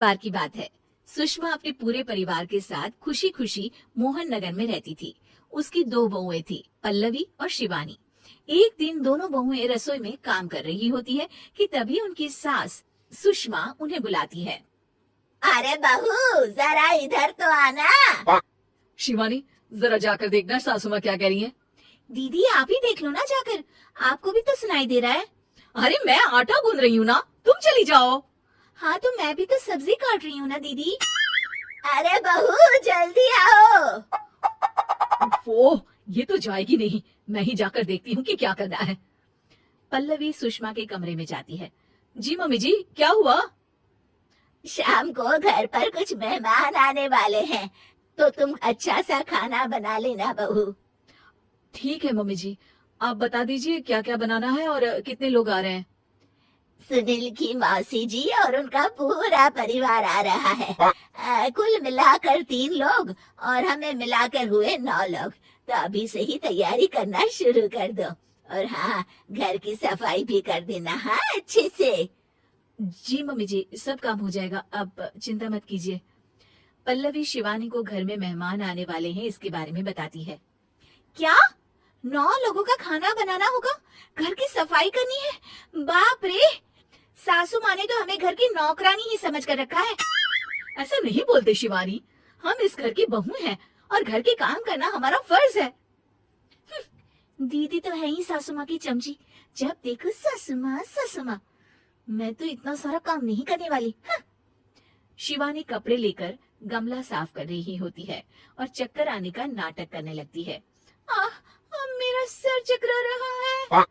बार की बात है। सुषमा अपने पूरे परिवार के साथ खुशी खुशी मोहन नगर में रहती थी। उसकी दो बहुएं थी, पल्लवी और शिवानी। एक दिन दोनों बहुएं रसोई में काम कर रही होती है कि तभी उनकी सास सुषमा उन्हें बुलाती है। अरे बहू, जरा इधर तो आना। शिवानी, जरा जाकर देखना सासू माँ क्या कह रही है। दीदी आप ही देख लो ना जाकर, आपको भी तो सुनाई दे रहा है। अरे मैं आटा गूंद रही हूँ ना, तुम चली जाओ। हाँ तो मैं भी तो सब्जी काट रही हूँ ना दीदी। अरे बहू, जल्दी आओ। वो ये तो जाएगी नहीं, मैं ही जाकर देखती हूँ कि क्या करना है। पल्लवी सुषमा के कमरे में जाती है। जी मम्मी जी, क्या हुआ? शाम को घर पर कुछ मेहमान आने वाले हैं, तो तुम अच्छा सा खाना बना लेना बहू। ठीक है मम्मी जी, आप बता दीजिए क्या क्या बनाना है और कितने लोग आ रहे हैं। सुनील की मौसी जी और उनका पूरा परिवार आ रहा है। कुल मिलाकर 3 लोग और हमें मिलाकर हुए 9 लोग। तो अभी से ही तैयारी करना शुरू कर दो। और हाँ, घर की सफाई भी कर देना, हाँ, अच्छे से। जी मम्मी जी, सब काम हो जाएगा, आप चिंता मत कीजिए। पल्लवी शिवानी को घर में मेहमान आने वाले हैं इसके बारे में बताती है। क्या 9 लोगों का खाना बनाना होगा, घर की सफाई करनी है? बाप रे, सासू माँ ने तो हमें घर की नौकरानी ही समझ कर रखा है। ऐसा नहीं बोलते शिवानी, हम इस घर की बहू हैं और घर के काम करना हमारा फर्ज है। दीदी तो है ही सासू माँ की चमची, जब देखो सासू माँ सासू माँ। मैं तो इतना सारा काम नहीं करने वाली। शिवानी कपड़े लेकर गमला साफ कर रही होती है और चक्कर आने का नाटक करने लगती है। मेरा सर चकरा रहा है।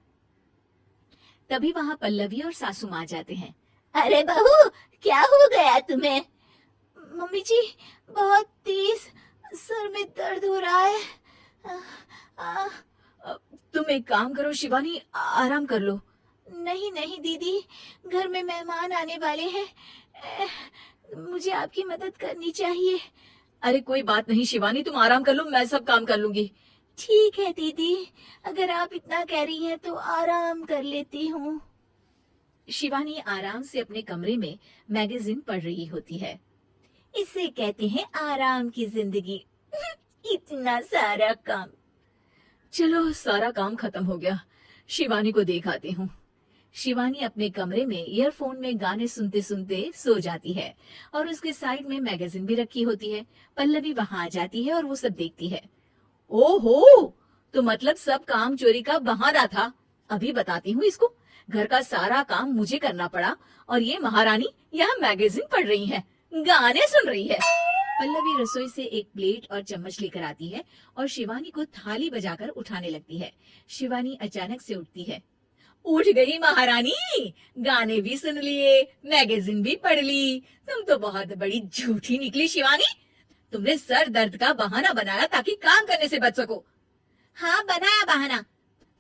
तभी वहाँ पल्लवी और सासू माँ जाते हैं। अरे बहू, क्या हो गया तुम्हें? मम्मी जी, बहुत तेज सर में दर्द हो रहा है। तुम एक काम करो शिवानी, आराम कर लो। नहीं नहीं दीदी, घर में मेहमान आने वाले हैं, मुझे आपकी मदद करनी चाहिए। अरे कोई बात नहीं शिवानी, तुम आराम कर लो, मैं सब काम कर लूंगी। ठीक है दीदी, अगर आप इतना कह रही हैं तो आराम कर लेती हूँ। शिवानी आराम से अपने कमरे में मैगजीन पढ़ रही होती है। इसे कहते हैं आराम की जिंदगी। इतना सारा काम। चलो सारा काम खत्म हो गया, शिवानी को देख आती हूँ। शिवानी अपने कमरे में ईयरफोन में गाने सुनते सुनते सो जाती है और उसके साइड में मैगजीन भी रखी होती है। पल्लवी वहां आ जाती है और वो सब देखती है। ओहो, तो मतलब सब काम चोरी का बहाना था। अभी बताती हूँ इसको। घर का सारा काम मुझे करना पड़ा और ये महारानी यहाँ मैगजीन पढ़ रही है, गाने सुन रही है। पल्लवी रसोई से एक प्लेट और चम्मच लेकर आती है और शिवानी को थाली बजाकर उठाने लगती है। शिवानी अचानक से उठती है। उठ गई महारानी, गाने भी सुन लिए, मैगजीन भी पढ़ ली। तुम तो बहुत बड़ी झूठी निकली शिवानी। तुमने सर दर्द का बहाना बनाया ताकि काम करने से बच सको। हाँ बनाया बहाना,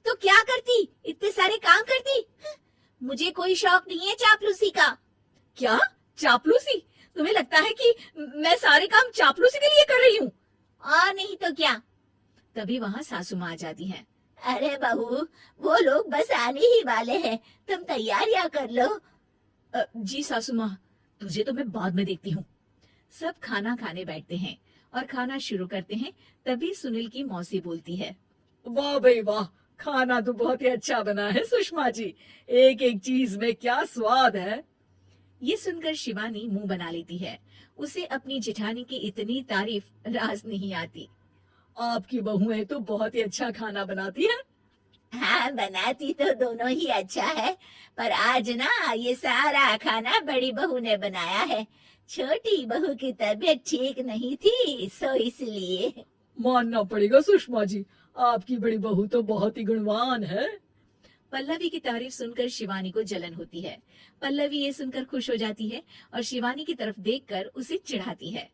तो क्या करती, इतने सारे काम करती। मुझे कोई शौक नहीं है चापलूसी का। क्या चापलूसी? तुम्हें लगता है कि मैं सारे काम चापलूसी के लिए कर रही हूँ? और नहीं तो क्या। तभी वहाँ सासू माँ आ जाती हैं। अरे बहू, वो लोग बस आने ही वाले हैं, तुम तैयारियां कर लो। जी सासू माँ, तुझे तो मैं बाद में देखती हूँ। सब खाना खाने बैठते हैं और खाना शुरू करते हैं। तभी सुनील की मौसी बोलती है। वाह भाई वाह, खाना तो बहुत ही अच्छा बना है सुषमा जी, एक एक चीज में क्या स्वाद है। ये सुनकर शिवानी मुंह बना लेती है। उसे अपनी जेठानी की इतनी तारीफ राज नहीं आती। आपकी बहुएं तो बहुत ही अच्छा खाना बनाती हैं। हाँ, बनाती तो दोनों ही अच्छा है, पर आज ना ये सारा खाना बड़ी बहू ने बनाया है। छोटी बहू की तबीयत ठीक नहीं थी, सो इसलिए। मानना पड़ेगा सुषमा जी, आपकी बड़ी बहू तो बहुत ही गुणवान है। पल्लवी की तारीफ सुनकर शिवानी को जलन होती है। पल्लवी ये सुनकर खुश हो जाती है और शिवानी की तरफ देखकर उसे चिढ़ाती है।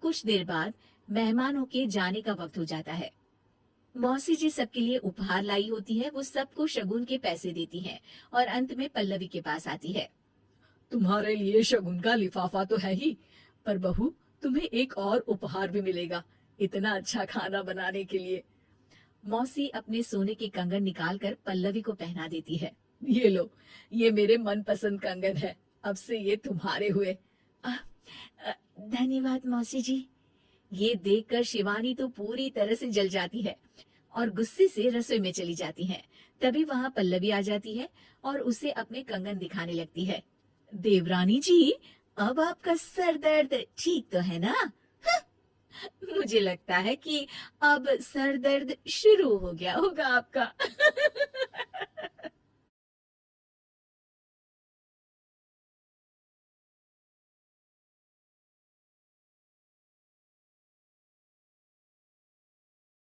कुछ देर बाद मेहमानों के जाने का वक्त हो जाता है। मौसी जी सबके लिए उपहार लाई होती है। वो सबको शगुन के पैसे देती हैं और अंत में पल्लवी के पास आती है। तुम्हारे लिए शगुन का लिफाफा तो है ही, पर बहू तुम्हें एक और उपहार भी मिलेगा इतना अच्छा खाना बनाने के लिए। मौसी अपने सोने के कंगन निकालकर पल्लवी को पहना देती है। ये लो, ये मेरे मनपसंद कंगन है, अब से ये तुम्हारे हुए। धन्यवाद मौसी जी। ये देखकर शिवानी तो पूरी तरह से जल जाती है और गुस्से से रसोई में चली जाती है। तभी वहां पल्लवी आ जाती है और उसे अपने कंगन दिखाने लगती है। देवरानी जी, अब आपका सर दर्द ठीक तो है ना? मुझे लगता है कि अब सर दर्द शुरू हो गया होगा आपका।